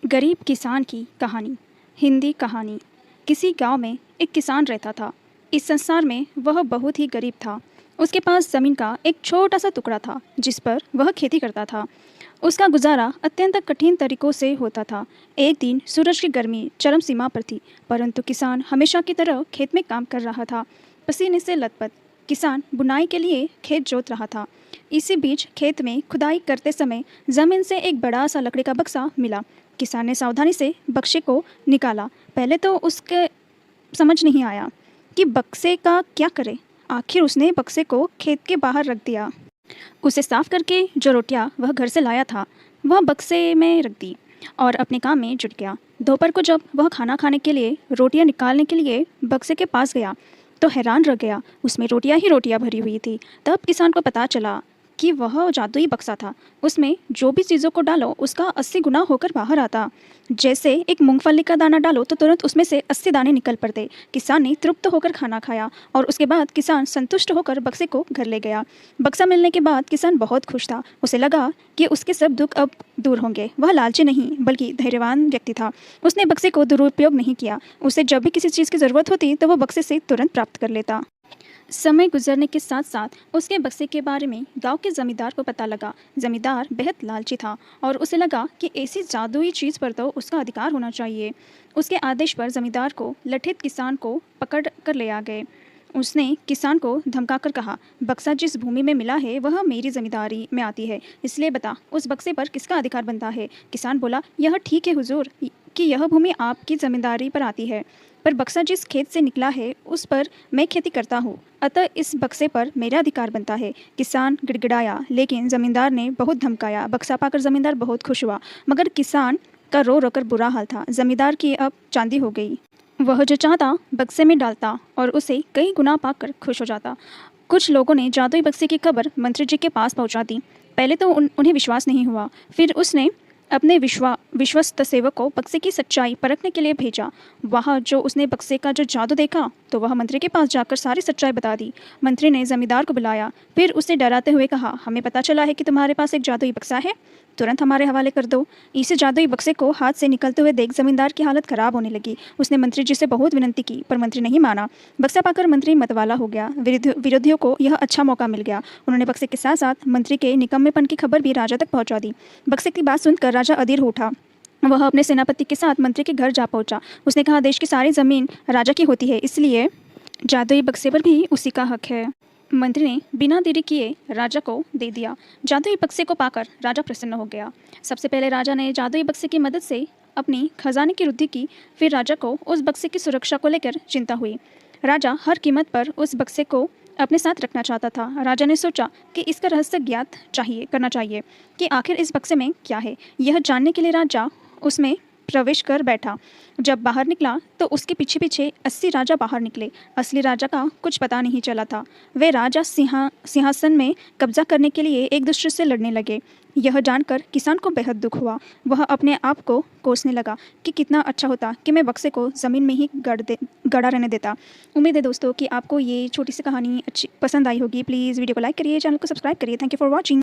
गरीब किसान की कहानी। हिंदी कहानी। किसी गांव में एक किसान रहता था। इस संसार में वह बहुत ही गरीब था। उसके पास ज़मीन का एक छोटा सा टुकड़ा था जिस पर वह खेती करता था। उसका गुजारा अत्यंत कठिन तरीकों से होता था। एक दिन सूरज की गर्मी चरम सीमा पर थी, परंतु किसान हमेशा की तरह खेत में काम कर रहा था। पसीने से लथपथ किसान बुनाई के लिए खेत जोत रहा था। इसी बीच खेत में खुदाई करते समय जमीन से एक बड़ा सा लकड़ी का बक्सा मिला। किसान ने सावधानी से बक्से को निकाला। पहले तो उसके समझ नहीं आया कि बक्से का क्या करे। आखिर उसने बक्से को खेत के बाहर रख दिया। उसे साफ करके जो रोटियां वह घर से लाया था वह बक्से में रख दी और अपने काम में जुट गया। दोपहर को जब वह खाना खाने के लिए रोटियां निकालने के लिए बक्से के पास गया तो हैरान रह गया। उसमें रोटियां ही रोटियां भरी हुई थी। तब किसान को पता चला कि वह जादुई बक्सा था। उसमें जो भी चीज़ों को डालो उसका 80 गुना होकर बाहर आता। जैसे एक मूंगफली का दाना डालो तो तुरंत उसमें से 80 दाने निकल पड़ते। किसान ने तृप्त होकर खाना खाया और उसके बाद किसान संतुष्ट होकर बक्से को घर ले गया। बक्सा मिलने के बाद किसान बहुत खुश था। उसे लगा कि उसके सब दुख अब दूर होंगे। वह लालची नहीं बल्कि धैर्यवान व्यक्ति था। उसने बक्से को दुरुपयोग नहीं किया। उसे जब भी किसी चीज़ की ज़रूरत होती तो वह बक्से से तुरंत प्राप्त कर लेता। समय गुजरने के साथ साथ उसके बक्से के बारे में गांव के जमींदार को पता लगा। जमींदार बेहद लालची था और उसे लगा कि ऐसी जादुई चीज़ पर तो उसका अधिकार होना चाहिए। उसके आदेश पर जमींदार को लठित किसान को पकड़ कर ले आ गए। उसने किसान को धमकाकर कहा, बक्सा जिस भूमि में मिला है वह मेरी जमींदारी में आती है, इसलिए बता उस बक्से पर किसका अधिकार बनता है। किसान बोला, यह ठीक है हुजूर कि यह भूमि आपकी जमींदारी पर आती है, पर बक्सा जिस खेत से निकला है उस पर मैं खेती करता हूँ, अतः इस बक्से पर मेरा अधिकार बनता है। किसान गिड़गिड़ाया, लेकिन जमींदार ने बहुत धमकाया। बक्सा पाकर जमींदार बहुत खुश हुआ, मगर किसान का रो रोकर बुरा हाल था। जमींदार की अब चांदी हो गई। वह जो चाहता बक्से में डालता और उसे कई गुना पाकर खुश हो जाता। कुछ लोगों ने जादुई बक्से की खबर मंत्री जी के पास पहुंचा दी। पहले तो उन्हें विश्वास नहीं हुआ। फिर उसने अपने विश्वस्त सेवक को बक्से की सच्चाई परखने के लिए भेजा। वहाँ जो उसने बक्से का जो जादू देखा तो वह मंत्री के पास जाकर सारी सच्चाई बता दी। मंत्री ने जमींदार को बुलाया, फिर उसे डराते हुए कहा, हमें पता चला है कि तुम्हारे पास एक जादुई बक्सा है, तुरंत हमारे हवाले कर दो। इस जादुई बक्से को हाथ से निकलते हुए देख जमींदार की हालत खराब होने लगी। उसने मंत्री जी से बहुत विनती की पर मंत्री नहीं माना। बक्सा पाकर मंत्री मतवाला हो गया। विरोधियों को यह अच्छा मौका मिल गया। उन्होंने बक्से के साथ साथ मंत्री के निकम्मेपन की खबर भी राजा तक पहुंचा दी। बक्से की बात सुनकर राजा अधीर हो उठा। वह अपने सेनापति के साथ मंत्री के घर जा पहुंचा। उसने कहा, देश की सारी जमीन राजा की होती है, इसलिए जादुई बक्से पर भी उसी का हक है। मंत्री ने बिना देरी किए राजा को दे दिया। जादुई बक्से को पाकर राजा प्रसन्न हो गया। सबसे पहले राजा ने जादुई बक्से की मदद से अपनी खजाने की वृद्धि की। फिर राजा को उस बक्से की सुरक्षा को लेकर चिंता हुई। राजा हर कीमत पर उस बक्से को अपने साथ रखना चाहता था। राजा ने सोचा कि इसका रहस्य ज्ञात करना चाहिए कि आखिर इस बक्से में क्या है। यह जानने के लिए राजा उसमें प्रवेश कर बैठा। जब बाहर निकला तो उसके पीछे पीछे 80 राजा बाहर निकले। असली राजा का कुछ पता नहीं चला था। वे राजा सिंहासन में कब्जा करने के लिए एक दूसरे से लड़ने लगे। यह जानकर किसान को बेहद दुख हुआ। वह अपने आप को कोसने लगा कि कितना अच्छा होता कि मैं बक्से को ज़मीन में ही गड़ा रहने देता। उम्मीद है दोस्तों कि आपको ये छोटी सी कहानी अच्छी पसंद आई होगी। प्लीज़ वीडियो को लाइक करिए, चैनल को सब्सक्राइब करिए। Thank you for watching.